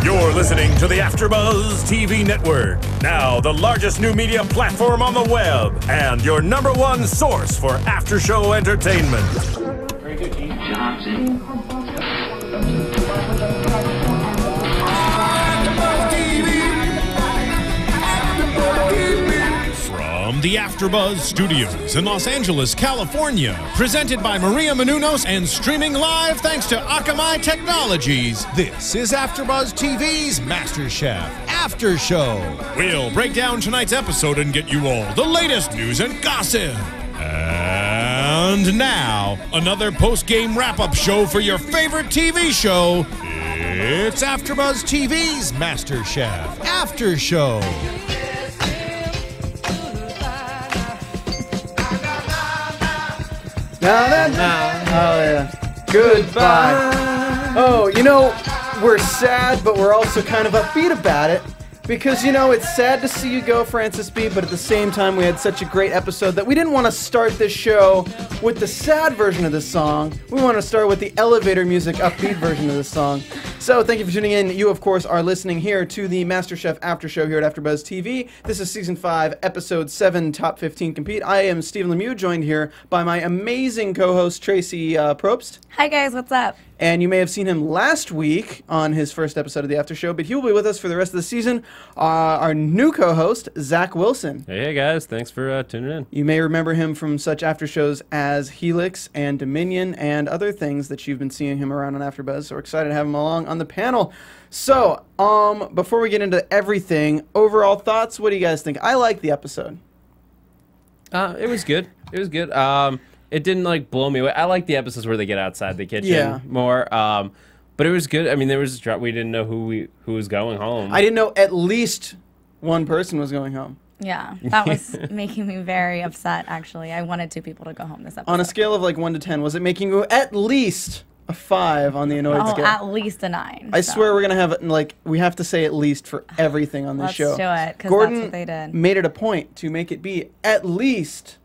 You're listening to the AFTERBUZZ TV network, now the largest new media platform on the web, and your #1 source for after-show entertainment. Very good, Gene. Johnson. From the AFTERBUZZ Studios in Los Angeles, California, presented by Maria Menounos and streaming live thanks to Akamai Technologies, this is AFTERBUZZ TV's MasterChef After Show. We'll break down tonight's episode and get you all the latest news and gossip. And now, another post-game wrap-up show for your favorite TV show. It's AFTERBUZZ TV's MasterChef After Show. Oh, yeah. Goodbye. Oh, you know, we're sad, but we're also kind of upbeat about it. Because, you know, it's sad to see you go, Francis B., but at the same time, we had such a great episode that we didn't want to start this show with the sad version of the song. We want to start with the elevator music, upbeat version of the song. So, thank you for tuning in. You, of course, are listening here to the MasterChef After Show here at AfterBuzz TV. This is Season 5, Episode 7, Top 15 Compete. I am Stephen Lemieux, joined here by my amazing co-host, Traci Propst. Hi, guys. What's up? And you may have seen him last week on his first episode of the After Show, but he will be with us for the rest of the season. Our new co-host, Zach Wilson. Hey guys, thanks for tuning in. You may remember him from such after shows as Helix and Dominion and other things that you've been seeing him around on AfterBuzz. So we're excited to have him along on the panel. So, before we get into everything, overall thoughts, what do you guys think? I liked the episode. It was good. It was good. It didn't like blow me away. I like the episodes where they get outside the kitchen more. But it was good. I mean, there was we didn't know who was going home. I didn't know at least one person was going home. Yeah, that was making me very upset, actually. I wanted 2 people to go home this episode. On a scale of like 1 to 10, was it making you at least a 5 on the annoyed scale? At least a 9. I swear we're going to have, like, we have to say at least for everything on this show. Let's do it, because that's what they did. Made it a point to make it be at least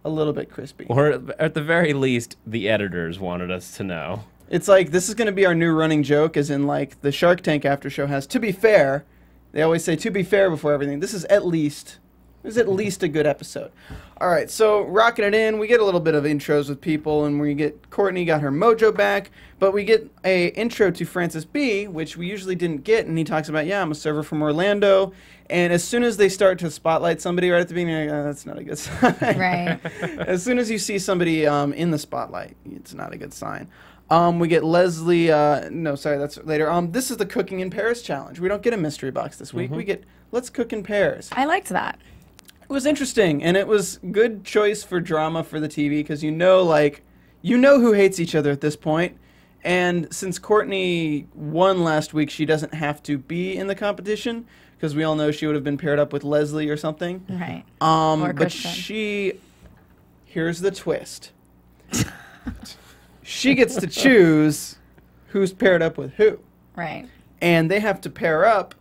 a little bit crispy. Or at the very least, the editors wanted us to know. It's like, this is going to be our new running joke, as in, like, the Shark Tank after show has, to be fair. They always say, to be fair before everything. This is at least a good episode. All right, so rocking it in, we get a little bit of intros with people, and we get Courtney got her mojo back, but we get a intro to Francis B., which we usually didn't get, and he talks about, yeah, I'm a server from Orlando, and as soon as they start to spotlight somebody right at the beginning, you're like, oh, that's not a good sign. Right. As soon as you see somebody in the spotlight, it's not a good sign. We get Leslie, no, sorry, that's later. This is the Cooking in Pairs challenge. We don't get a mystery box this week. We get Let's Cook in Pairs. I liked that. It was interesting, and it was good choice for drama for the TV, because you know who hates each other at this point. And since Courtney won last week, she doesn't have to be in the competition, because we all know she would have been paired up with Leslie or something. Right. But here's the twist. She gets to choose who's paired up with who. Right. And they have to pair up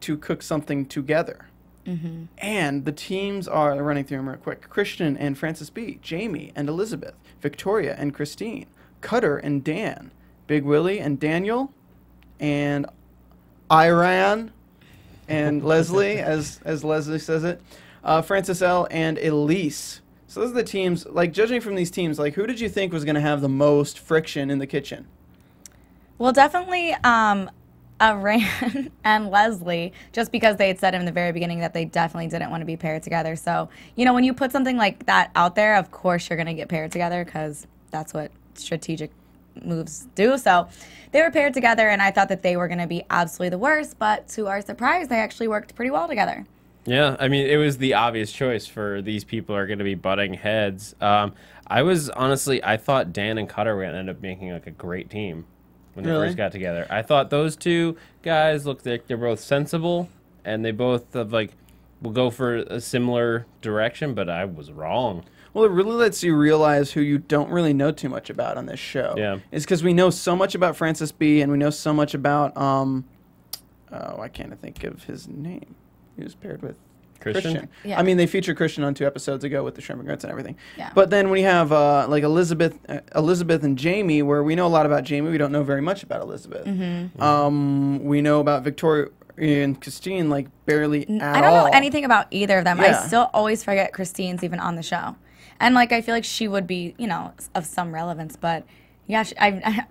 to cook something together. Mm-hmm. And the teams are, running through them real quick, Christian and Francis B., Jamie and Elizabeth, Victoria and Christine, Cutter and Dan, Big Willie and Daniel, and Iran and Leslie, as Leslie says it, Francis L. and Elise. So those are the teams. Like, judging from these teams, like, who did you think was going to have the most friction in the kitchen? Well, definitely Iran and Leslie, just because they had said in the very beginning that they definitely didn't want to be paired together. So, you know, when you put something like that out there, of course you're going to get paired together, because that's what strategic moves do. So they were paired together, and I thought that they were going to be absolutely the worst, but to our surprise, they actually worked pretty well together. Yeah, I mean, it was the obvious choice for these people are going to be butting heads. I thought Dan and Cutter were going to end up making like a great team when they first got together. I thought those two guys looked like they're both sensible, and they both have will go for a similar direction, but I was wrong. Well, it really lets you realize who you don't really know too much about on this show. Yeah. It's because we know so much about Francis B., and we know so much about, why can't I think of his name? He was paired with Christian? Yeah. I mean, they featured Christian on 2 episodes ago with the shrimp and grits and everything. Yeah. But then we have like Elizabeth and Jamie, where we know a lot about Jamie. We don't know very much about Elizabeth. We know about Victoria and Christine like barely at all. I don't know anything about either of them. Yeah. I still always forget Christine's even on the show. And like I feel like she would be, you know, of some relevance, but yeah,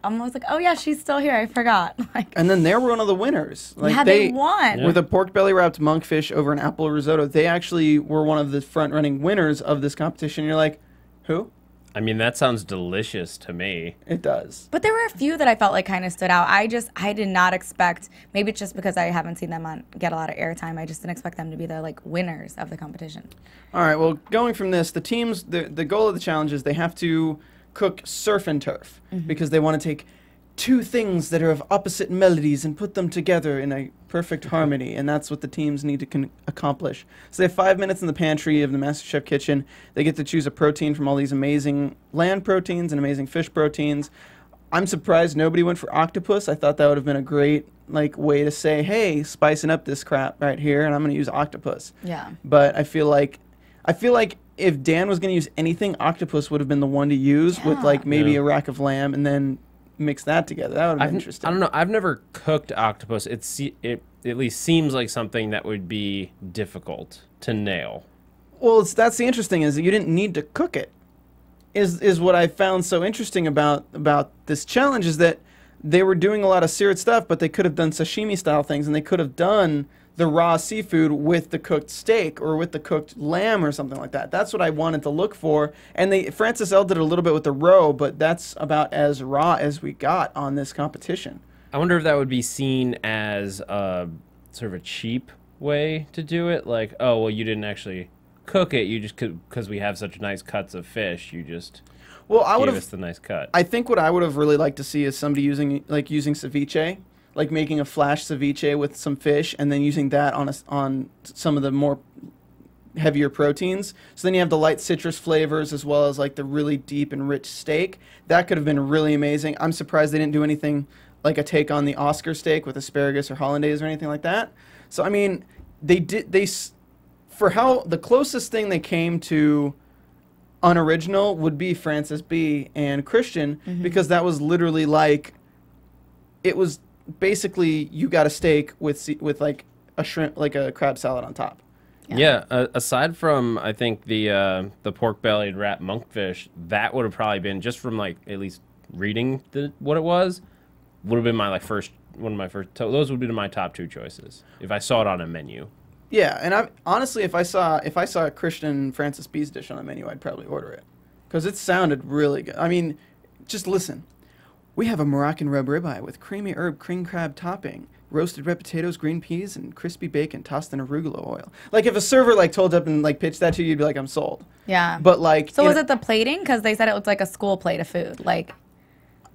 I'm always like, oh yeah, she's still here. I forgot. Like, And then they were one of the winners. Like yeah, they won. With a pork belly wrapped monkfish over an apple risotto. They actually were one of the front running winners of this competition. You're like, who? I mean, that sounds delicious to me. It does. But there were a few that I felt like kind of stood out. I did not expect, maybe it's just because I haven't seen them get a lot of airtime. I just didn't expect them to be the like winners of the competition. All right, well, going from this, the teams, the goal of the challenge is they have to cook surf and turf because they want to take 2 things that are of opposite melodies and put them together in a perfect harmony, and that's what the teams need to accomplish. So they have 5 minutes in the pantry of the MasterChef kitchen. They get to choose a protein from all these amazing land proteins and amazing fish proteins. I'm surprised nobody went for octopus. I thought that would have been a great like way to say, hey, spicing up this crap right here, and I'm going to use octopus. Yeah. But I feel like if Dan was going to use anything, octopus would have been the one to use with like maybe a rack of lamb and then mix that together. That would have been interesting. I don't know. I've never cooked octopus. It at least seems like something that would be difficult to nail. Well, that's the interesting is that you didn't need to cook it. Is what I found so interesting about this challenge is that they were doing a lot of seared stuff, but they could have done sashimi style things, and they could have done the raw seafood with the cooked steak or with the cooked lamb or something like that. That's what I wanted to look for. And Francis L did a little bit with the roe, but that's about as raw as we got on this competition. I wonder if that would be seen as a sort of a cheap way to do it. Like, oh, well, you didn't actually cook it. You just because we have such nice cuts of fish, you just gave us the nice cut. I think what I would have really liked to see is somebody using ceviche, like making a flash ceviche with some fish and then using that on some of the more heavier proteins. So then you have the light citrus flavors as well as like the really deep and rich steak. That could have been really amazing. I'm surprised they didn't do anything like a take on the Oscar steak with asparagus or hollandaise or anything like that. So I mean, for how the closest thing they came to unoriginal would be Francis B and Christian, because that was literally like, it was basically you got a steak with like a shrimp, like a crab salad on top. Yeah, aside from I think the pork bellied wrapped monkfish, that would have probably been, just from like at least reading what it was, would have been my those would be my top 2 choices if I saw it on a menu. Yeah, and honestly, if I saw a Christian Francis B's dish on a menu, I'd probably order it because it sounded really good. I mean, just listen. We have a Moroccan rub ribeye with creamy herb cream crab topping, roasted red potatoes, green peas, and crispy bacon tossed in arugula oil. Like if a server like told up and like pitched that to you, you'd be like, I'm sold. Yeah. But like, so was it the plating? Because they said it looked like a school plate of food. Like,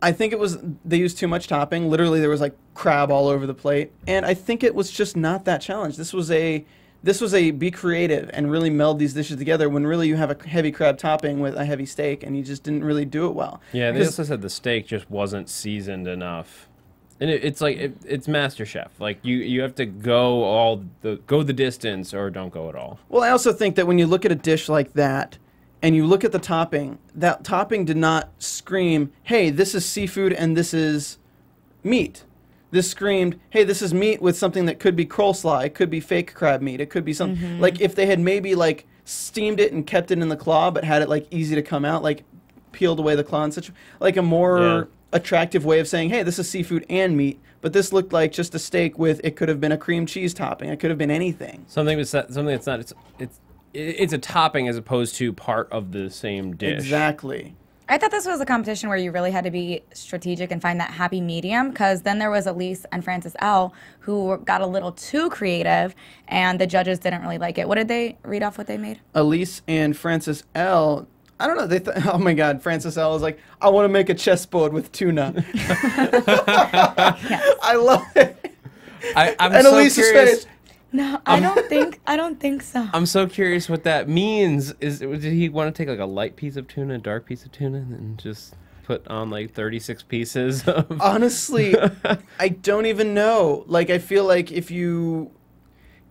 I think it was they used too much topping. Literally, there was like crab all over the plate, and I think it was just not that challenge. This was a be creative and really meld these dishes together when really you have a heavy crab topping with a heavy steak, and you just didn't really do it well. Yeah, they also said the steak just wasn't seasoned enough, and it's like it's MasterChef. Like you have to go the distance or don't go at all. Well, I also think that when you look at a dish like that, and you look at the topping, that topping did not scream, hey, this is seafood and this is meat. This screamed, hey, this is meat with something that could be coleslaw, it could be fake crab meat, it could be something, like if they had maybe like steamed it and kept it in the claw but had it like easy to come out, like peeled away the claw and such, like a more attractive way of saying, hey, this is seafood and meat, but this looked like just a steak with, it could have been a cream cheese topping, it could have been anything. Something that's not, it's a topping as opposed to part of the same dish. Exactly. I thought this was a competition where you really had to be strategic and find that happy medium, because then there was Elise and Francis L. who got a little too creative, and the judges didn't really like it. What did they read off what they made? Elise and Francis L., I don't know, oh my God, Francis L. was like, I want to make a chessboard with tuna. Yes. I love it. I'm and so Elise's curious. face. No, I don't think so. I'm so curious what that means. Did he want to take like a light piece of tuna, a dark piece of tuna, and just put on like 36 pieces of... Honestly, I don't even know. Like, I feel like if you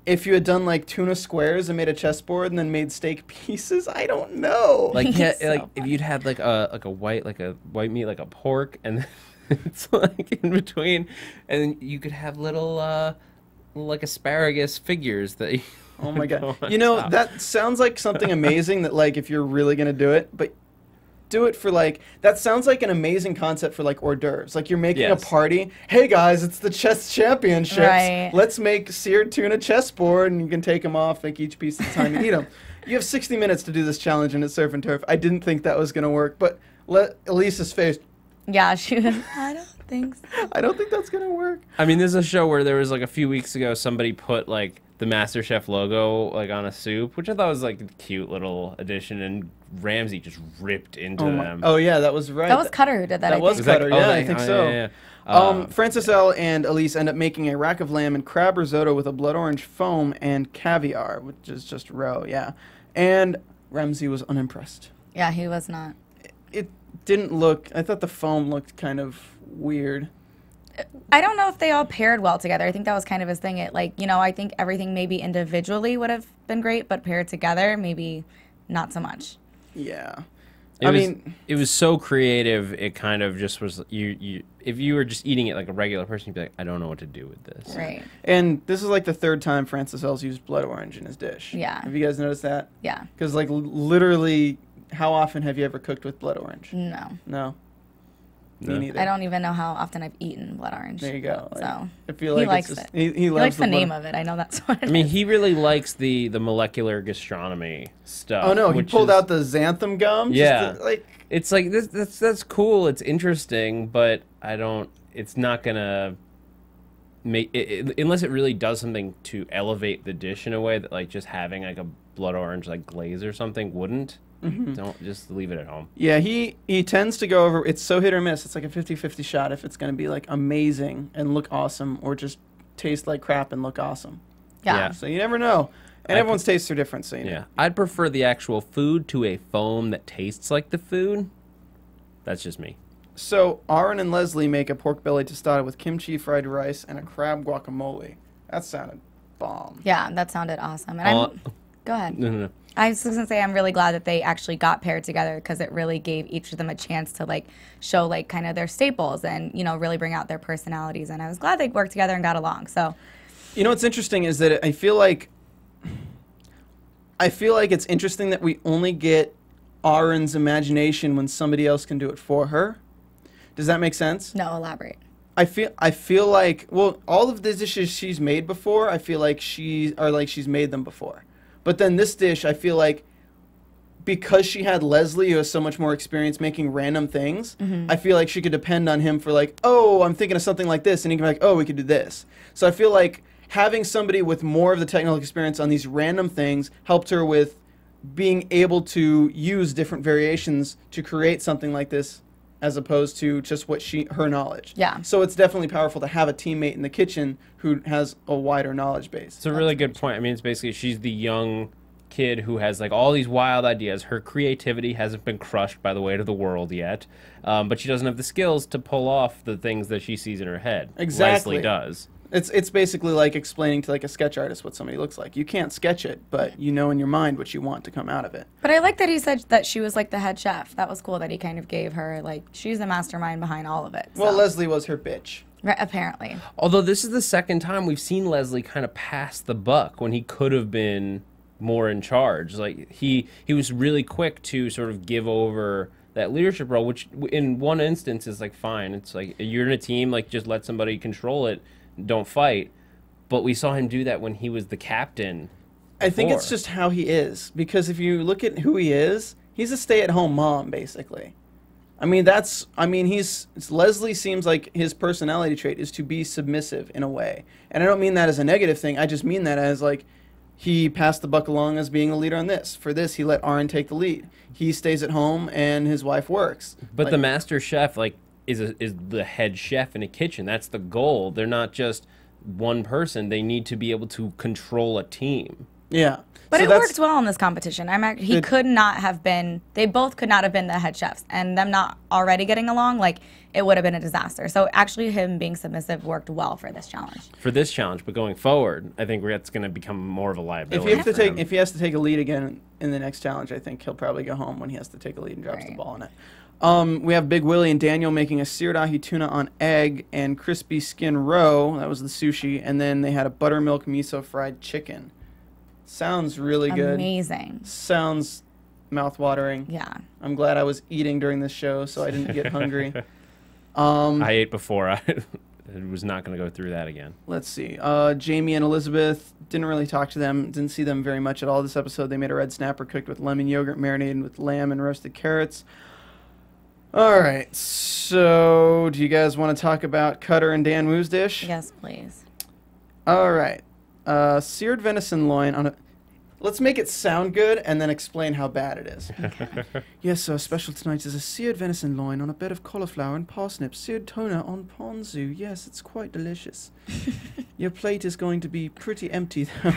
if you had done like tuna squares and made a chessboard and then made steak pieces. I don't know. Like yeah, So like if you'd had like a white meat like a pork and then it's like in between, and then you could have little like asparagus figures that. Oh my god! You know that sounds like something amazing. That like if you're really gonna do it, but do it for like that sounds like an amazing concept for like hors d'oeuvres. Like you're making a party. Hey guys, it's the chess championships. Right. Let's make seared tuna chessboard, and you can take them off like each piece at a time and eat them. You have 60 minutes to do this challenge, and it's surf and turf. I didn't think that was gonna work, but Elisa's face. Yeah, she was. I don't think so. I don't think that's gonna work. I mean, there's a show where there was like a few weeks ago somebody put like the MasterChef logo like on a soup, which I thought was like a cute little addition, and Ramsey just ripped into them. Oh yeah, that was right. That was Cutter who did that. That was Cutter. Yeah, I think so. Yeah. Francis L. and Elise end up making a rack of lamb and crab risotto with a blood orange foam and caviar, which is just roe. Yeah, and Ramsey was unimpressed. Yeah, he was not. It didn't look. I thought the foam looked kind of weird. I don't know if they all paired well together. I think that was kind of his thing. It like, you know, I think everything maybe individually would have been great, but paired together, maybe not so much. Yeah. It was so creative. It kind of just was you. If you were just eating it like a regular person, you'd be like, I don't know what to do with this. Right. And this is like the third time Francis L's used blood orange in his dish. Yeah. Have you guys noticed that? Yeah. Because like literally, how often have you ever cooked with blood orange? No. No. No. Me neither. I don't even know how often I've eaten blood orange. There you go. So I feel like he likes it's just, it. He He loves likes the blood. name of it. I know that's what it I mean, is. he really likes the molecular gastronomy stuff. Oh no, he which pulled is- out the xanthan gum. Yeah. Just to, like It's like that's cool. It's interesting, but it's not gonna make it unless it really does something to elevate the dish in a way that like just having like a blood orange like glaze or something wouldn't. Don't just leave it at home. Yeah, he tends to go over. It's so hit or miss. It's like a 50-50 shot if it's going to be like amazing and look awesome, or just taste like crap and look awesome. Yeah. So you never know, and everyone's tastes are different. So you know. Yeah, I'd prefer the actual food to a foam that tastes like the food. That's just me. So Aaron and Leslie make a pork belly tostada with kimchi, fried rice, and a crab guacamole. That sounded bomb. Yeah, that sounded awesome. And go ahead. No. I was just gonna say I'm really glad that they actually got paired together because it really gave each of them a chance to like show like kind of their staples and you know really bring out their personalities. And I was glad they worked together and got along. So, You know what's interesting is that I feel like it's interesting that we only get Aaron's imagination when somebody else can do it for her. Does that make sense? no, elaborate. I feel like all of the dishes she's made before, I feel like she's made them before. But then this dish, I feel like because she had Leslie, who has so much more experience making random things, I feel like she could depend on him for like, oh, I'm thinking of something like this, and he can be like, oh, we could do this. So I feel like having somebody with more of the technical experience on these random things helped her with being able to use different variations to create something like this, as opposed to just her knowledge. Yeah. So it's definitely powerful to have a teammate in the kitchen who has a wider knowledge base. It's a really good point. I mean, it's basically she's the young kid who has like all these wild ideas. Her creativity hasn't been crushed by the weight of the world yet, but she doesn't have the skills to pull off the things that she sees in her head. Exactly. Leslie does. It's basically like explaining to like a sketch artist what somebody looks like. You can't sketch it, but you know in your mind what you want to come out of it. But I like that he said that she was like the head chef. That was cool that he kind of gave her like she's the mastermind behind all of it. Well, so. Leslie was her bitch. Right, apparently. Although this is the second time we've seen Leslie kind of pass the buck when he could have been more in charge. Like he was really quick to sort of give over that leadership role, which in one instance is like fine. It's like you're in a team, like just let somebody control it, don't fight. But we saw him do that when he was the captain. I think it's before. just how he is, because if you look at who he is, he's a stay-at-home mom basically. Leslie seems like his personality trait is to be submissive in a way. And I don't mean that as a negative thing. I just mean that as like he passed the buck along as being a leader on this. For this, he let Aaron take the lead. He stays at home and his wife works. But the master chef is the head chef in a kitchen. That's the goal. They're not just one person. They need to be able to control a team. Yeah. But So it that's- worked well in this competition. He could not have been. They both could not have been the head chefs, and them not already getting along, like it would have been a disaster. So actually, him being submissive worked well for this challenge. For this challenge, but going forward, I think that's going to become more of a liability. If he has to take a lead again in the next challenge, I think he'll probably go home when he has to take a lead and drops the ball on it. We have Big Willie and Daniel making a seared ahi tuna on egg and crispy skin roe. That was the sushi, and then they had a buttermilk miso fried chicken. Sounds really good. Amazing. Sounds mouth-watering. Yeah. I'm glad I was eating during this show, so I didn't get hungry. I ate before. I was not going to go through that again. Let's see. Jamie and Elizabeth, didn't really talk to them. Didn't see them very much at all this episode. They made a red snapper cooked with lemon yogurt, marinated with lamb and roasted carrots. All right. So, do you guys want to talk about Cutter and Dan Wu's dish? Yes, please. All right. Seared venison loin on a... Let's make it sound good and then explain how bad it is. Okay. Yes, so special tonight is a seared venison loin on a bed of cauliflower and parsnips, seared tuna on ponzu. Yes, it's quite delicious. Your plate is going to be pretty empty, though.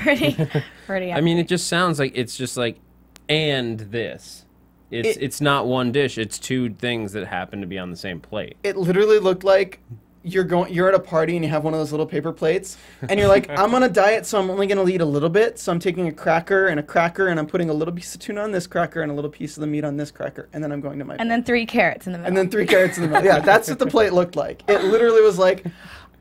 Pretty. I mean, it just sounds like it's just like, and this. It's not one dish. It's two things that happen to be on the same plate. It literally looked like you're at a party and you have one of those little paper plates and you're like, I'm on a diet, so I'm only going to eat a little bit. So I'm taking a cracker and I'm putting a little piece of tuna on this cracker and a little piece of the meat on this cracker, and then I'm going to my And then 3 carrots in the middle. And then 3 carrots in the middle. Yeah, that's what the plate looked like. It literally was like,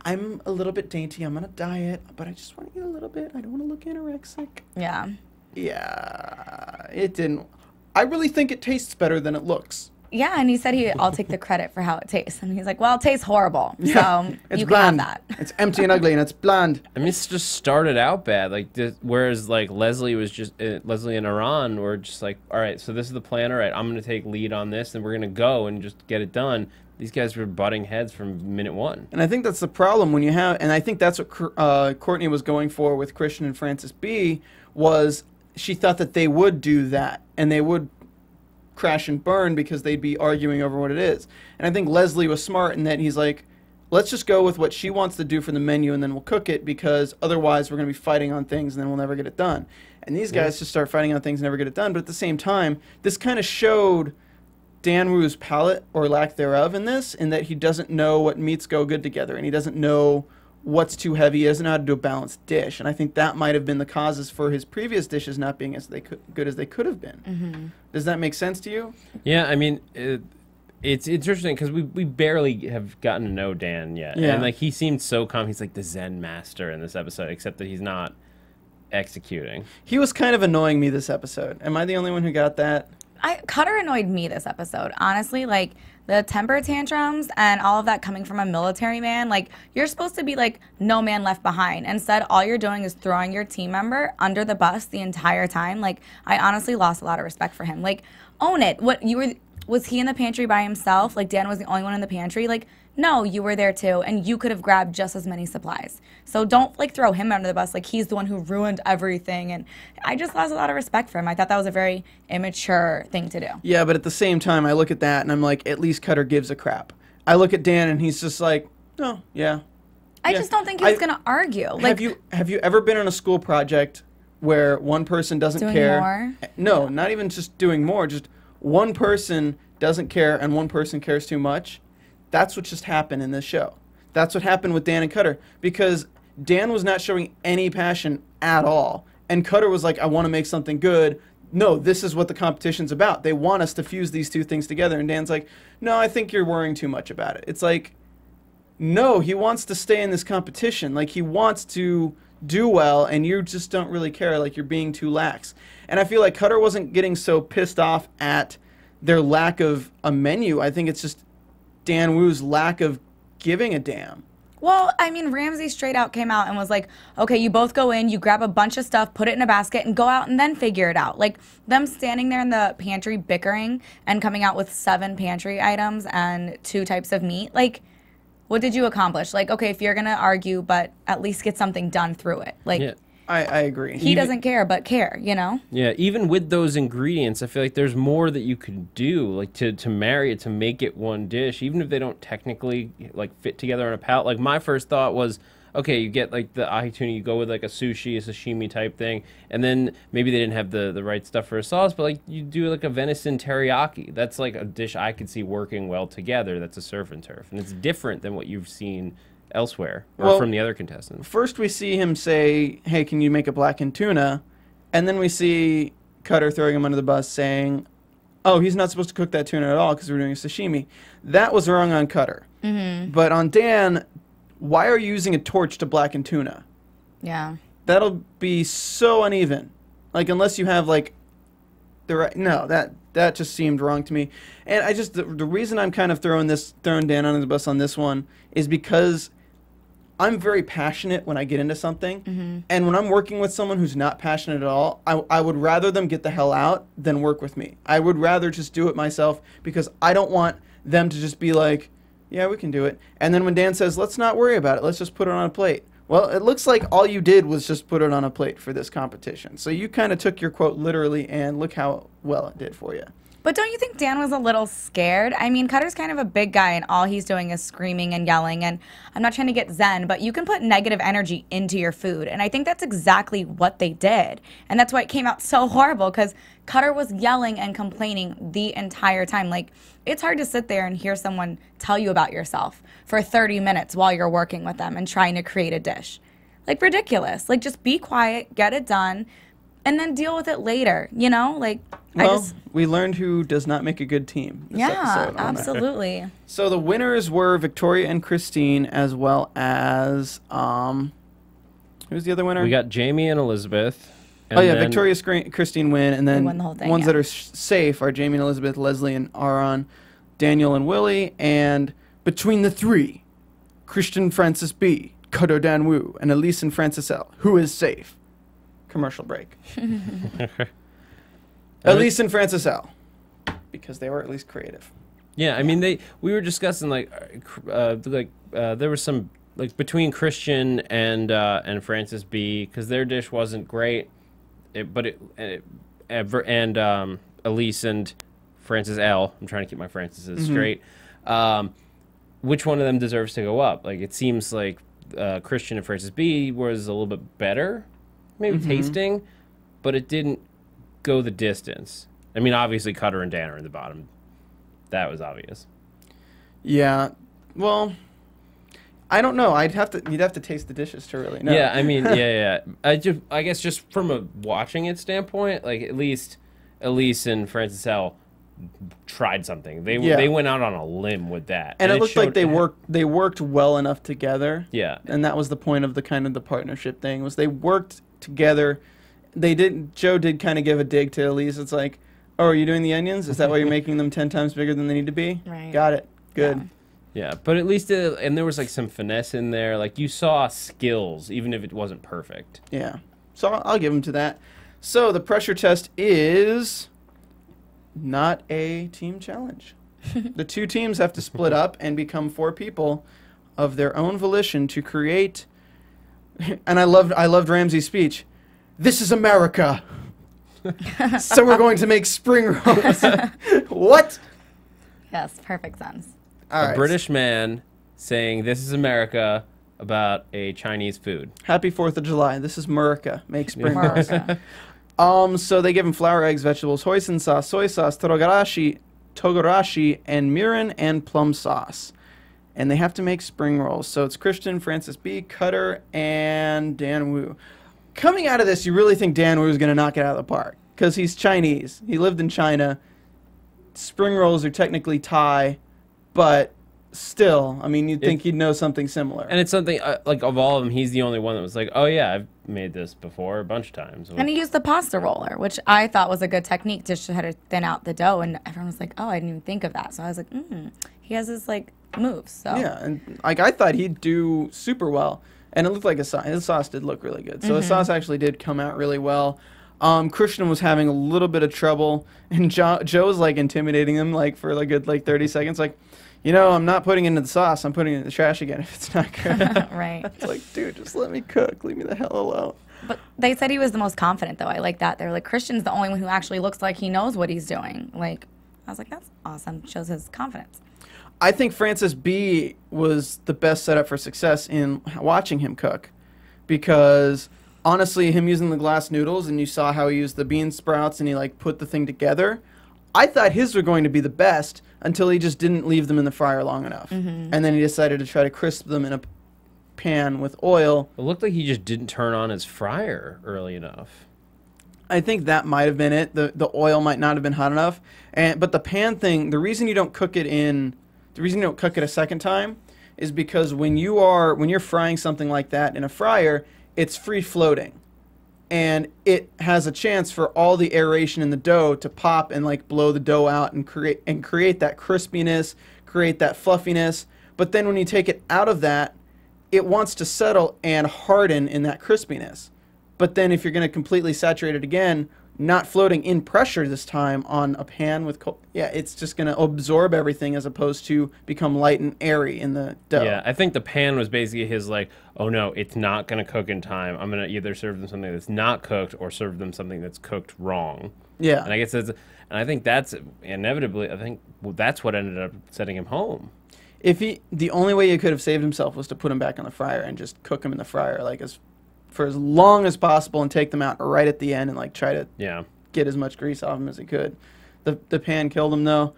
I'm a little bit dainty, I'm on a diet, but I just want to eat a little bit. I don't want to look anorexic. Yeah. Yeah, it didn't. I really think it tastes better than it looks. Yeah, and he said I'll take the credit for how it tastes. And he's like, well, it tastes horrible. Yeah, So it's you bland. can have that. It's empty and ugly and it's bland. I mean, it's just started out bad. Like, whereas like Leslie and Iran were just like, all right, so this is the plan. All right, I'm going to take lead on this, and we're going to go and just get it done. These guys were butting heads from minute one. And I think that's the problem when you have, and I think that's what Courtney was going for with Christian and Francis B, was she thought that they would do that and they would crash and burn because they'd be arguing over what it is. And I think Leslie was smart in that he's like, let's just go with what she wants to do for the menu and then we'll cook it, because otherwise we're going to be fighting on things and then we'll never get it done. And these guys just start fighting on things and never get it done. But at the same time, this kind of showed Dan Wu's palate or lack thereof in this, in that he doesn't know what meats go good together and he doesn't know what's too heavy. He doesn't know how to do a balanced dish. And I think that might have been the causes for his previous dishes not being as good as they could have been. Mm-hmm. Does that make sense to you? Yeah, I mean, it's interesting because we barely have gotten to know Dan yet. Yeah. And like, he seemed so calm. He's like the Zen master in this episode, except that he's not executing. He was kind of annoying me this episode. Am I the only one who got that? Cutter annoyed me this episode. Honestly, like, the temper tantrums and all of that coming from a military man, like, you're supposed to be like no man left behind. Instead, all you're doing is throwing your team member under the bus the entire time. Like, I honestly lost a lot of respect for him. Like, own it. Was he in the pantry by himself? Like, Dan was the only one in the pantry? Like, no, you were there too, and you could have grabbed just as many supplies. So don't, like, throw him under the bus like he's the one who ruined everything. And I just lost a lot of respect for him. I thought that was a very immature thing to do. Yeah, but at the same time, I look at that and I'm like, at least Cutter gives a crap. I look at Dan and he's just like, oh, yeah. I just don't think he was going to argue. Like, have you ever been on a school project where one person doesn't doing care? more? No, not even just doing more, just one person doesn't care and one person cares too much. That's what just happened in this show. That's what happened with Dan and Cutter, because Dan was not showing any passion at all. And Cutter was like, I want to make something good. No, this is what the competition's about. They want us to fuse these two things together. And Dan's like, no, I think you're worrying too much about it. It's like, no, he wants to stay in this competition. Like, he wants to do well, and you just don't really care. Like, you're being too lax. And I feel like Cutter wasn't getting so pissed off at their lack of a menu. I think it's just Dan Wu's lack of giving a damn. well, I mean, Ramsey straight out came out and was like, okay, you both go in, you grab a bunch of stuff, put it in a basket, and go out and then figure it out. Like, them standing there in the pantry bickering and coming out with 7 pantry items and 2 types of meat, like, what did you accomplish? Like, okay, if you're going to argue, but at least get something done through it. Like, Yeah. I agree. he doesn't care, but care, you know? Yeah, even with those ingredients, I feel like there's more that you could do, like to marry it, to make it one dish, even if they don't technically like fit together on a palate. Like, my first thought was, okay, you get like the ahi tuna, you go with like a sushi, a sashimi type thing, and then maybe they didn't have the right stuff for a sauce, but like you do like a venison teriyaki. That's like a dish I could see working well together. That's a surf and turf, and it's different than what you've seen elsewhere or from the other contestants. First we see him say, hey, can you make a blackened tuna? And then we see Cutter throwing him under the bus saying, oh, he's not supposed to cook that tuna at all because we're doing a sashimi. That was wrong on Cutter. But on Dan, why are you using a torch to blacken tuna? Yeah. That'll be so uneven. Like, unless you have, like, the right... No, that just seemed wrong to me. And I just... The reason I'm kind of throwing Dan under the bus on this one is because I'm very passionate when I get into something. And when I'm working with someone who's not passionate at all, I would rather them get the hell out than work with me. I would rather just do it myself because I don't want them to just be like, yeah, we can do it. And then when Dan says, let's not worry about it, let's just put it on a plate. Well, it looks like all you did was just put it on a plate for this competition. So you kind of took your quote literally, and look how well it did for you. But don't you think Dan was a little scared? I mean, Cutter's kind of a big guy, and all he's doing is screaming and yelling. And I'm not trying to get zen, but you can put negative energy into your food. And I think that's exactly what they did. And that's why it came out so horrible, because Cutter was yelling and complaining the entire time. Like, it's hard to sit there and hear someone tell you about yourself for 30 minutes while you're working with them and trying to create a dish. Like, ridiculous. Like, just be quiet, get it done, and then deal with it later, you know? Like, well, we learned who does not make a good team this episode. Absolutely. So the winners were Victoria and Christine, as well as who's the other winner? We got Jamie and Elizabeth. And Victoria, Christine win, and then won the whole thing, ones that are safe are Jamie and Elizabeth, Leslie and Aaron, Daniel and Willie, and between the three, Christian Francis B, Kodo Dan Wu, and Elise and Francis L. Who is safe? Commercial break. Elise and Francis L. Because they were at least creative. Yeah, I mean, we were discussing there was some like between Christian and Francis B, because their dish wasn't great, and Elise and Francis L. I'm trying to keep my Francis's straight. Which one of them deserves to go up? Like, it seems like Christian and Francis B was a little bit better, maybe tasting, but it didn't go the distance. I mean, obviously Cutter and Dan are in the bottom. That was obvious. Yeah. Well, I don't know. You'd have to taste the dishes to really know. Yeah, I mean, yeah. I guess just from a watching it standpoint, like, at least Elise and Francis L. tried something. They went out on a limb with that. And it looked like they worked well enough together. Yeah. And that was the point of the kind of the partnership thing, was they worked together. Joe did kind of give a dig to Elise. It's like, oh, are you doing the onions? Is that why you're making them 10 times bigger than they need to be? Right. Got it. Good. Yeah, but at least, and there was like some finesse in there. Like, you saw skills, even if it wasn't perfect. Yeah. So I'll give them to that. So the pressure test is not a team challenge. The two teams have to split up and become 4 people of their own volition to create. And I loved Ramsey's speech. This is America. So we're going to make spring rolls. What? Yes, perfect sense. A British man saying this is America about a Chinese food. Happy 4th of July. This is America. Make spring rolls. So they give him flour, eggs, vegetables, hoisin sauce, soy sauce, togarashi, and mirin and plum sauce. And they have to make spring rolls. So it's Christian, Francis B, Cutter, and Dan Wu. Coming out of this, you really think Dan Wu is going to knock it out of the park, because he's Chinese. He lived in China. Spring rolls are technically Thai, but still, I mean, you'd think he'd know something similar. And it's something, like, of all of them, he's the only one that was like, oh yeah, I've made this before a bunch of times. And he used the pasta roller, which I thought was a good technique to try to thin out the dough, and everyone was like, oh, I didn't even think of that. So I was like, he has his, like, moves. So yeah, and like, I thought he'd do super well. And it looked like his sauce did look really good. So the sauce actually did come out really well. Christian was having a little bit of trouble, and Joe was like intimidating him like for a good 30 seconds. Like, you know, I'm not putting it into the sauce. I'm putting it in the trash again if it's not good. Right. It's like, dude, just let me cook. Leave me the hell alone. But they said he was the most confident, though. I like that. They're like, Christian's the only one who actually looks like he knows what he's doing. Like, I was like, that's awesome. Shows his confidence. I think Francis B was the best setup for success in watching him cook, because honestly, him using the glass noodles, and you saw how he used the bean sprouts and he like put the thing together. I thought his were going to be the best until he just didn't leave them in the fryer long enough, and then he decided to try to crisp them in a pan with oil. It looked like he just didn't turn on his fryer early enough. I think that might have been it. The oil might not have been hot enough, but the pan thing. The reason you don't cook it a second time is because when you're frying something like that in a fryer, it's free floating, and it has a chance for all the aeration in the dough to pop and like blow the dough out and create that crispiness, create that fluffiness. But then when you take it out of that, it wants to settle and harden in that crispiness. But then if you're going to completely saturate it again, not floating in pressure this time on a pan with cold, it's just going to absorb everything as opposed to become light and airy in the dough. Yeah, I think the pan was basically his like, oh no, it's not going to cook in time. I'm going to either serve them something that's not cooked or serve them something that's cooked wrong. Yeah. And I think that's inevitably, I think that's what ended up setting him home. The only way he could have saved himself was to put him back on the fryer and just cook him in the fryer for as long as possible and take them out right at the end and like try to get as much grease off him as he could. The pan killed him though.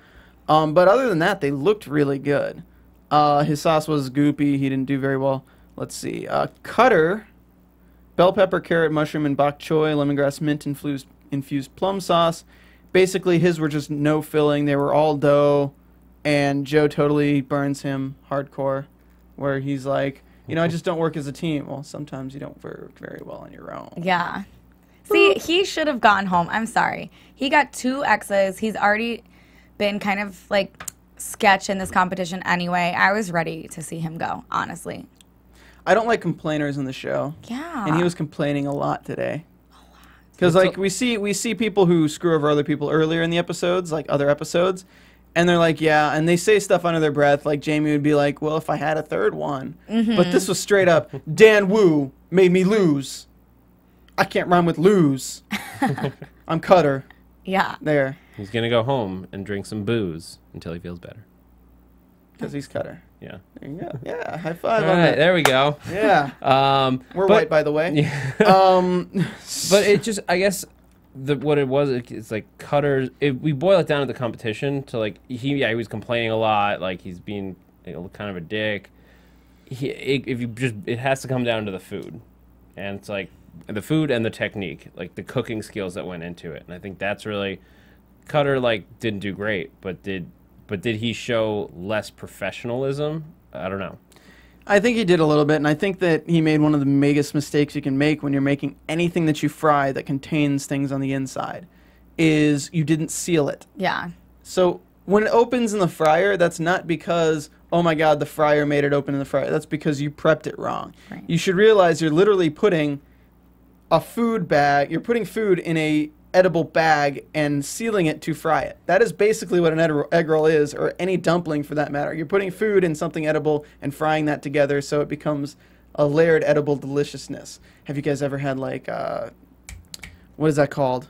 But other than that, they looked really good. His sauce was goopy. He didn't do very well. Let's see. Cutter, bell pepper, carrot, mushroom, and bok choy, lemongrass, mint infused plum sauce. Basically, his were just no filling. They were all dough. And Joe totally burns him hardcore, where he's like, I just don't work as a team. Well, sometimes you don't work very well on your own. Yeah. See, he should have gone home. I'm sorry. He got 2 X's. He's already been kind of like sketch in this competition anyway. I was ready to see him go, honestly. I don't like complainers in the show. Yeah. And he was complaining a lot today. Because like we see people who screw over other people earlier in the episodes, like other episodes. And they're like, yeah, and they say stuff under their breath. Like Jamie would be like, well, if I had a third one. But this was straight up, Dan Wu made me lose. I can't rhyme with lose. I'm Cutter. Yeah. There. He's going to go home and drink some booze until he feels better. Because he's Cutter. Yeah. There you go. Yeah, high five All on right, that. there we go. Yeah. We're white, by the way. Yeah. But it just, I guess... what it was, it's like Cutter. We boil it down to the competition to like he was complaining a lot, like he's being kind of a dick. It has to come down to the food, and it's like the food and the technique, like the cooking skills that went into it. And I think that's really Cutter didn't do great, but did he show less professionalism? I don't know. I think he did a little bit, and I think that he made one of the biggest mistakes you can make when you're making anything that you fry that contains things on the inside, is you didn't seal it. Yeah. So when it opens in the fryer, that's not because, oh my God, the fryer made it open in the fryer. That's because you prepped it wrong. Right. You should realize you're literally putting a food bag, you're putting food in a edible bag and sealing it to fry it. That is basically what an egg roll is, or any dumpling for that matter. You're putting food in something edible and frying that together so it becomes a layered edible deliciousness. Have you guys ever had what is that called?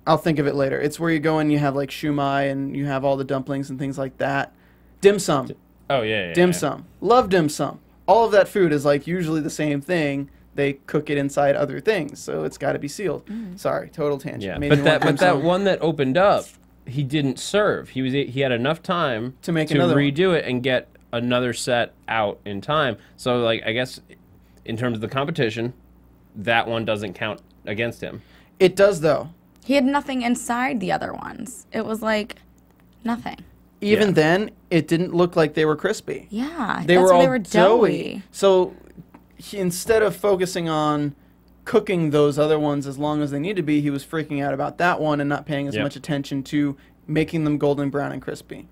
I'll think of it later. It's where you go and you have like shumai and you have all the dumplings and things like that. Dim sum. Oh yeah. Dim sum. Love dim sum. All of that food is like usually the same thing. They cook it inside other things, so it's got to be sealed. Sorry, total tangent. Yeah, but that one that opened up, he didn't serve. He had enough time to redo it and get another set out in time. So I guess in terms of the competition, that one doesn't count against him. It does though. He had nothing inside the other ones. It was like nothing. Even then, it didn't look like they were crispy. Yeah, they were doughy. So instead of focusing on cooking those other ones as long as they need to be, he was freaking out about that one and not paying as much attention to making them golden brown and crispy.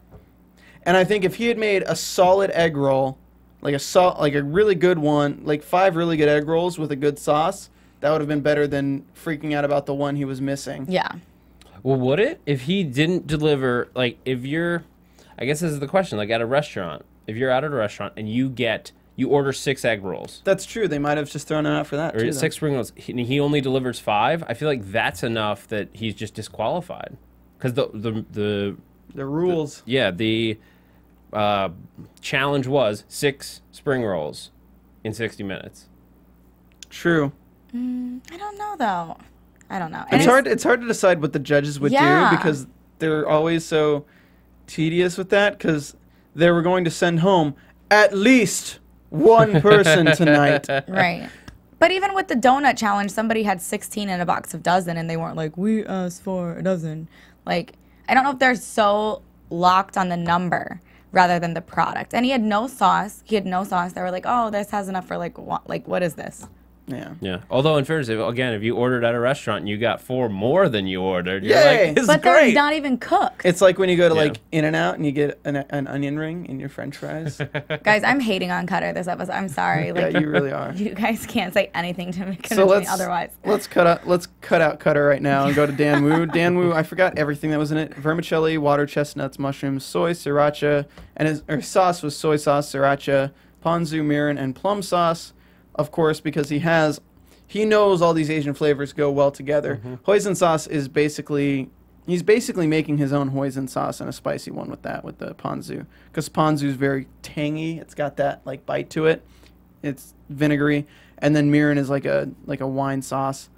And I think if he had made a solid egg roll, like a really good one, like 5 really good egg rolls with a good sauce, that would have been better than freaking out about the one he was missing. Yeah. Well, would it? If he didn't deliver, if you're, I guess this is the question, at a restaurant, if you're out at a restaurant and you order 6 egg rolls. That's true. They might have just thrown him out for that, or too. 6 spring rolls. He only delivers 5. I feel like that's enough that he's just disqualified. Because the The rules. The challenge was 6 spring rolls in 60 minutes. True. I don't know though. I don't know. It's hard. It's hard to decide what the judges would do because they're always so tedious with that. Because they were going to send home at least one person tonight. Right. But even with the donut challenge, somebody had 16 in a box of dozen, and they weren't like, we asked for a dozen. Like, I don't know if they're so locked on the number rather than the product. And he had no sauce. They were like, oh, this has enough for what is this? Yeah. Yeah. Although, in fairness, if you ordered at a restaurant and you got 4 more than you ordered, you're Yay! like, this But is great. they're not even cooked. It's like when you go to like In-N-Out and you get an onion ring in your French fries. Guys, I'm hating on Cutter this episode. I'm sorry. Like, Yeah, you really are. You guys can't say anything to me, So me otherwise. Let's cut out Cutter right now and go to Dan Wu. Dan Wu, I forgot everything that was in it: vermicelli, water chestnuts, mushrooms, soy, sriracha, and his sauce was soy sauce, sriracha, ponzu, mirin, and plum sauce. Of course, because he knows all these Asian flavors go well together. Hoisin sauce is he's basically making his own hoisin sauce and a spicy one with the ponzu. Because ponzu is very tangy. It's got that like bite to it. It's vinegary. And then mirin is like a wine sauce.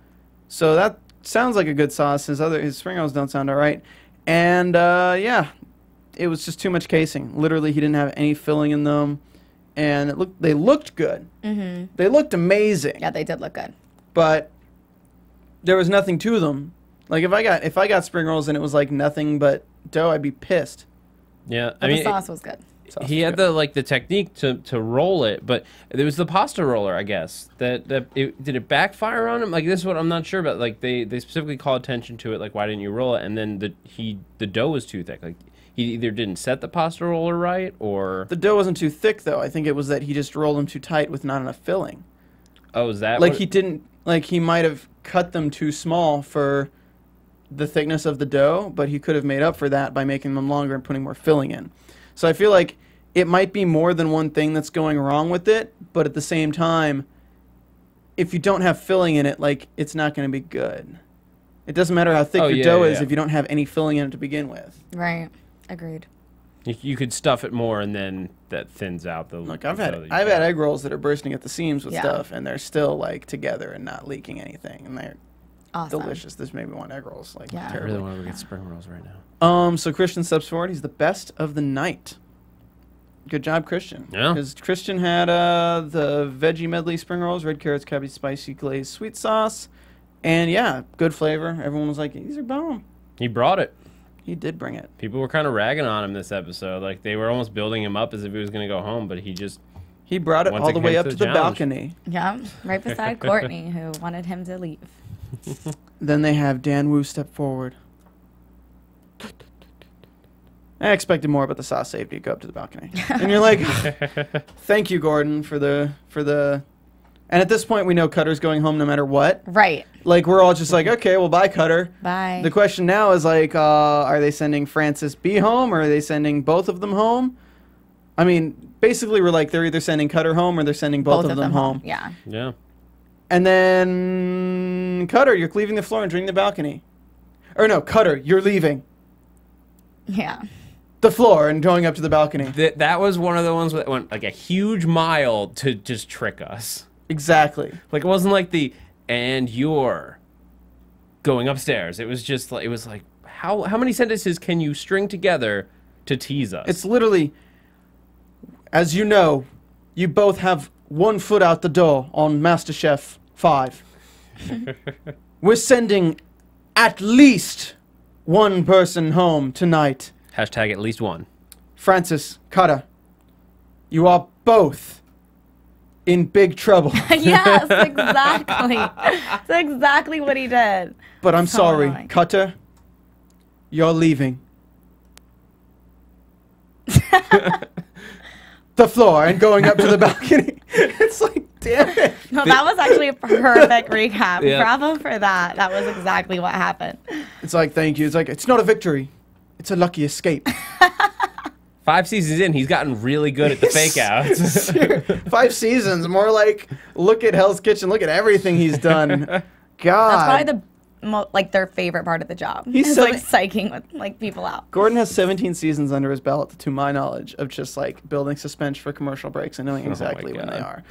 So that sounds like a good sauce. His spring rolls don't sound all right. And it was just too much casing. Literally, he didn't have any filling in them. And they looked good. They looked amazing. Yeah, they did look good. But there was nothing to them. Like if I got spring rolls and it was like nothing but dough, I'd be pissed. Yeah, But the sauce was good. He had the technique to roll it, but there was the pasta roller, I guess. Did it backfire on him? Like, this is what I'm not sure about. Like, they specifically call attention to it. Like, why didn't you roll it? And then the dough was too thick. Like, he either didn't set the pasta roller right, or The dough wasn't too thick though. I think it was that he just rolled them too tight with not enough filling. oh, is that Like what- he didn't. Like he might have cut them too small for the thickness of the dough, but he could have made up for that by making them longer and putting more filling in. So I feel like it might be more than one thing that's going wrong with it, but at the same time, if you don't have filling in it, like, it's not going to be good. It doesn't matter how thick your dough is if you don't have any filling in it to begin with. Right. Agreed. You could stuff it more, and then that thins out the. Look, I've had egg rolls that are bursting at the seams with stuff, and they're still like together and not leaking anything, and they're delicious. This made me want egg rolls. Like, I really want to get spring rolls right now. So Christian steps forward. He's the best of the night. Good job, Christian. Yeah. Because Christian had the veggie medley spring rolls, red carrots, cabbage, spicy glazed sweet sauce, and yeah, good flavor. Everyone was like, these are bomb. He brought it. He did bring it. People were kind of ragging on him this episode. Like, they were almost building him up as if he was going to go home, but he brought it all the way up to the balcony. Yeah, right beside Courtney, who wanted him to leave. Then they have Dan Wu step forward. I expected more, but the sauce saved you. Go up to the balcony, and you're like, "Thank you, Gordon, for the." And at this point, we know Cutter's going home no matter what. Right. Like, we're all just like, okay, well, bye, Cutter. Bye. The question now is like, are they sending Francis B home, or are they sending both of them home? I mean, basically, we're like, they're either sending Cutter home or they're sending both of them home. Yeah. Yeah. And then, Cutter, you're leaving the floor and joining the balcony. Or no, Cutter, you're leaving Yeah. the floor and going up to the balcony. That was one of the ones that went like a huge mile to just trick us. Exactly. Like, it wasn't like and you're going upstairs. It was just like, how many sentences can you string together to tease us? It's literally, as you know, you both have one foot out the door on MasterChef 5. We're sending at least one person home tonight. Hashtag at least one. Francis, Cutter, you are both in big trouble. Yes, exactly. That's exactly what he did. But I'm So sorry, annoying. Cutter, you're leaving the floor and going up to the balcony. It's like, damn it. No, that was actually a perfect recap. Yeah. Bravo for that. That was exactly what happened. It's like, thank you. It's like, it's not a victory. It's a lucky escape. 5 seasons in, he's gotten really good at the fake outs. 5 seasons, more like, look at Hell's Kitchen, look at everything he's done. God. That's probably like their favorite part of the job. He's Is like psyching with like people out. Gordon has 17 seasons under his belt, to my knowledge, of just like building suspense for commercial breaks and knowing exactly when they are.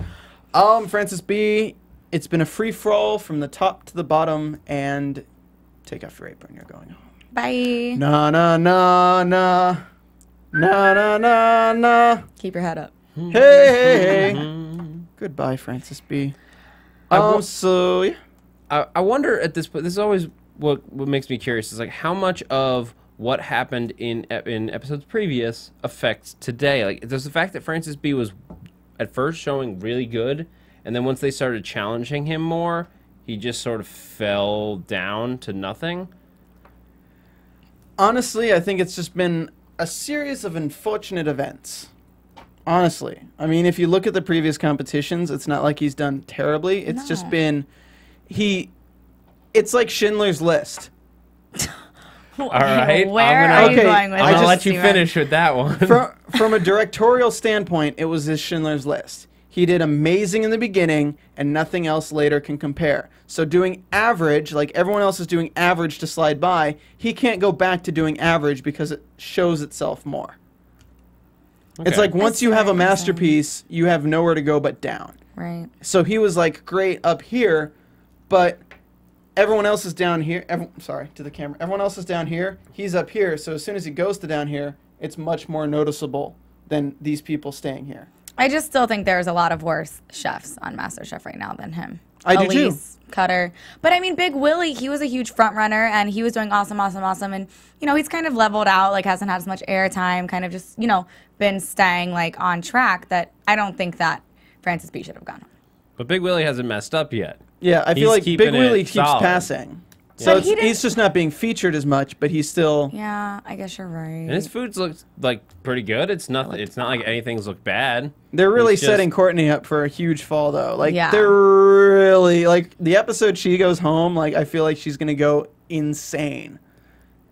Francis B, it's been a free-for-all from the top to the bottom, and take off your apron, you're going home. Bye. Na na na na. Na na na na. Keep your head up. Hey, hey, hey. Goodbye, Francis B. So yeah. I wonder at this point. This is always what makes me curious. Is like how much of what happened in episodes previous affects today. Like, does the fact that Francis B was at first showing really good, and then once they started challenging him more, he just sort of fell down to nothing? Honestly, I think it's just been a series of unfortunate events. Honestly. I mean, if you look at the previous competitions, it's not like he's done terribly. It's just been... It's like Schindler's List. All right. Where are you going with this? I'm going to let you finish with that one. From a directorial standpoint, it was his Schindler's List. He did amazing in the beginning, and nothing else later can compare. So doing average, like everyone else is doing average to slide by, he can't go back to doing average because it shows itself more. Okay. It's like once you have a masterpiece, you have nowhere to go but down. Right. So he was like great up here, but everyone else is down here. Sorry, to the camera. Everyone else is down here. He's up here. So as soon as he goes to down here, it's much more noticeable than these people staying here. I just still think there's a lot of worse chefs on MasterChef right now than him. I do too. Cutter. But I mean, Big Willie, he was a huge front runner, and he was doing awesome. And, you know, he's kind of leveled out, like hasn't had as much airtime, kind of just, you know, been staying like on track that I don't think that Francis B should have gone. But Big Willie hasn't messed up yet. Yeah, I feel like Big Willie keeps passing. So he's just not being featured as much, but he's still... Yeah, I guess you're right. And his foods look like pretty good. It's not like anything's look bad. They're really setting Courtney up for a huge fall, though. Like, they're really... Like, the episode she goes home, like, I feel like she's going to go insane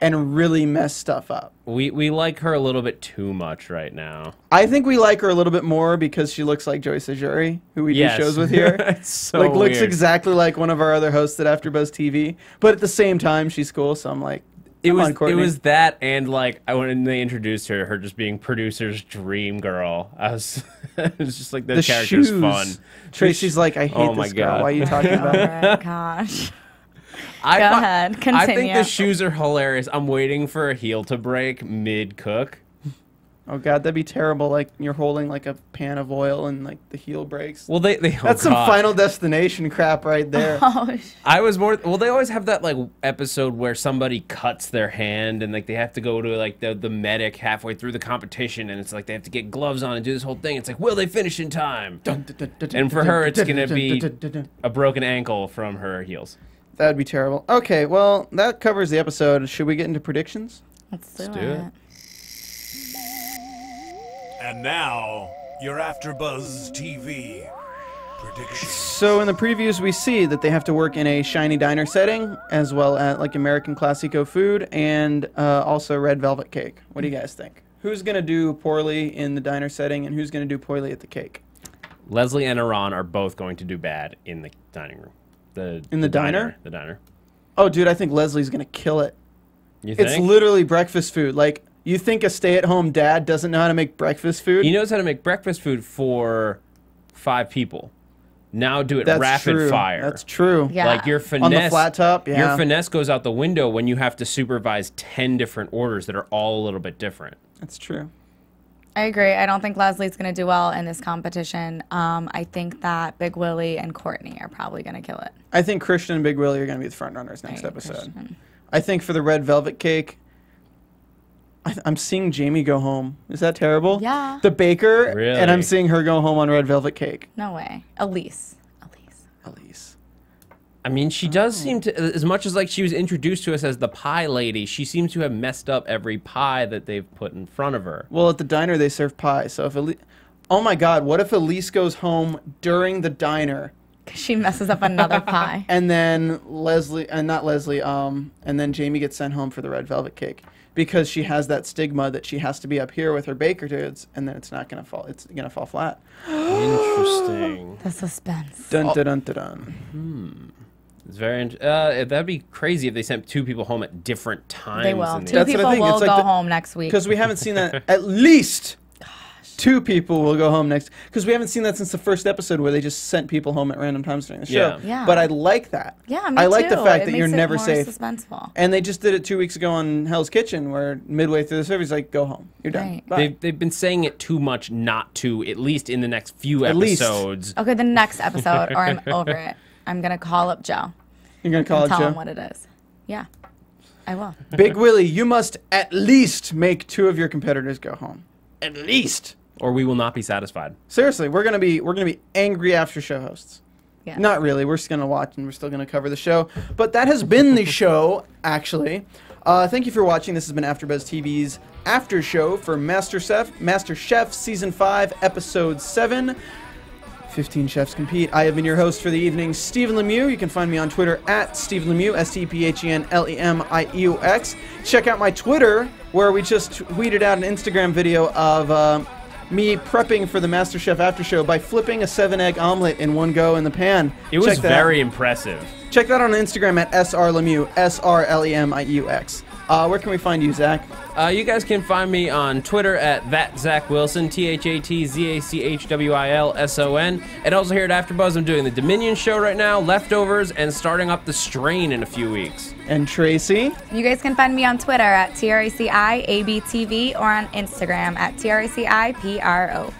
and really mess stuff up. We like her a little bit too much right now. I think we like her a little bit more because she looks like Joy Sajuri, who we do shows with here. It's so like looks weird. exactly like one of our other hosts at AfterBuzz TV, but at the same time she's cool. So I'm like, it was that, and like when they introduced her just being producer's dream girl. I was it was just like the character's shoes. Fun. Tracy's like, I hate this girl. Why are you talking about her? Oh my gosh. Go ahead, continue. I think the shoes are hilarious. I'm waiting for a heel to break mid-cook. Oh god, that'd be terrible. Like you're holding like a pan of oil and like the heel breaks. Well, that's some Final Destination crap right there. Oh, I was more. Well, they always have that like episode where somebody cuts their hand and like they have to go to like the medic halfway through the competition, and it's like they have to get gloves on and do this whole thing. It's like, will they finish in time? And for her, it's gonna be a broken ankle from her heels. That would be terrible. Okay, well, that covers the episode. Should we get into predictions? Let's do it. And now, your AfterBuzz TV predictions. So in the previews, we see that they have to work in a shiny diner setting, as well as like American Classico food, and also red velvet cake. What do you guys think? Who's going to do poorly in the diner setting, and who's going to do poorly at the cake? Leslie and Iran are both going to do bad in the dining room. The diner? The diner. Oh, dude, I think Leslie's going to kill it. You think? It's literally breakfast food. Like, you think a stay-at-home dad doesn't know how to make breakfast food? He knows how to make breakfast food for 5 people. Now do it rapid fire. That's true. Yeah. Like your finesse on the flat top, yeah. Your finesse goes out the window when you have to supervise 10 different orders that are all a little bit different. That's true. I agree. I don't think Leslie's going to do well in this competition. I think that Big Willie and Courtney are probably going to kill it. I think Christian and Big Willie are going to be the front runners next episode. Christian. I think for the red velvet cake, I'm seeing Jamie go home. Is that terrible? Yeah. The baker, really? And I'm seeing her go home on red velvet cake. No way. Elise. I mean, she does seem to, as much as like she was introduced to us as the pie lady, she seems to have messed up every pie that they've put in front of her. Well, at the diner they serve pie, so if Elise, oh my God, what if Elise goes home during the diner? She messes up another pie. And then and then Jamie gets sent home for the red velvet cake because she has that stigma that she has to be up here with her baker dudes, and then it's not gonna fall. It's gonna fall flat. Interesting. The suspense. Dun dun dun dun. It's very. That'd be crazy if they sent 2 people home at different times. They will. in the 2 people will go home next week. Because we haven't seen that. At least 2 people will go home next. Because we haven't seen that since the first episode where they just sent people home at random times during the show. Yeah. But I like that. Yeah, me I like too. the fact It that you're makes it never more safe. Suspenseful. And they just did it 2 weeks ago on Hell's Kitchen, where midway through the service, he's like, go home. You're done. Right. Bye. They've been saying it too much not to, at least in the next few At least. episodes. Okay, the next episode, or I'm over it. I'm going to call up Joe. You're going to call it Tell Joe? him what it is. Yeah, I will. Big Willie, you must at least make 2 of your competitors go home. At least. Or we will not be satisfied. Seriously, we're gonna be angry after show hosts. Yeah. Not really. We're just gonna watch and we're still gonna cover the show. But that has been the show, actually. Thank you for watching. This has been AfterBuzz TV's after show for MasterChef Season 5, Episode 7. 15 chefs compete. I have been your host for the evening, Stephen Lemieux. You can find me on Twitter at Stephen Lemieux, StephenLemieux. Check out my Twitter, where we just tweeted out an Instagram video of me prepping for the MasterChef after show by flipping a 7-egg omelet in one go in the pan. It was very impressive. Check that out on Instagram at SRLemieux, SRLemieux. Where can we find you, Zach? You guys can find me on Twitter at @ZachWilson, ThatZachWilson. And also here at AfterBuzz, I'm doing the Dominion show right now, Leftovers, and starting up The Strain in a few weeks. And Tracy? You guys can find me on Twitter at TRACIABTV or on Instagram at TRACIPRO.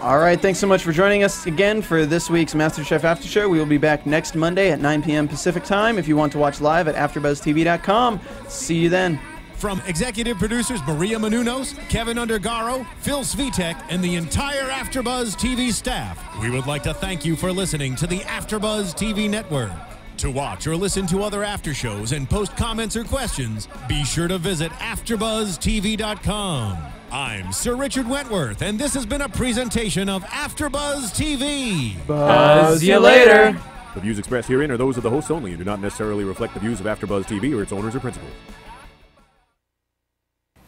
All right, thanks so much for joining us again for this week's MasterChef After Show. We will be back next Monday at 9 p.m. Pacific Time. If you want to watch live at AfterBuzzTV.com. See you then. From executive producers Maria Menounos, Kevin Undergaro, Phil Svitek, and the entire AfterBuzz TV staff, we would like to thank you for listening to the AfterBuzz TV network. To watch or listen to other after shows and post comments or questions, be sure to visit AfterBuzzTV.com. I'm Sir Richard Wentworth, and this has been a presentation of AfterBuzz TV. Buzz you later. The views expressed herein are those of the hosts only and do not necessarily reflect the views of AfterBuzz TV or its owners or principals.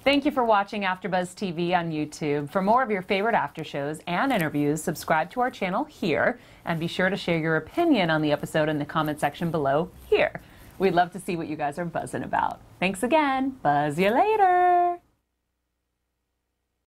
Thank you for watching AfterBuzz TV on YouTube. For more of your favorite after shows and interviews, subscribe to our channel here, and be sure to share your opinion on the episode in the comment section below here. We'd love to see what you guys are buzzing about. Thanks again. Buzz you later.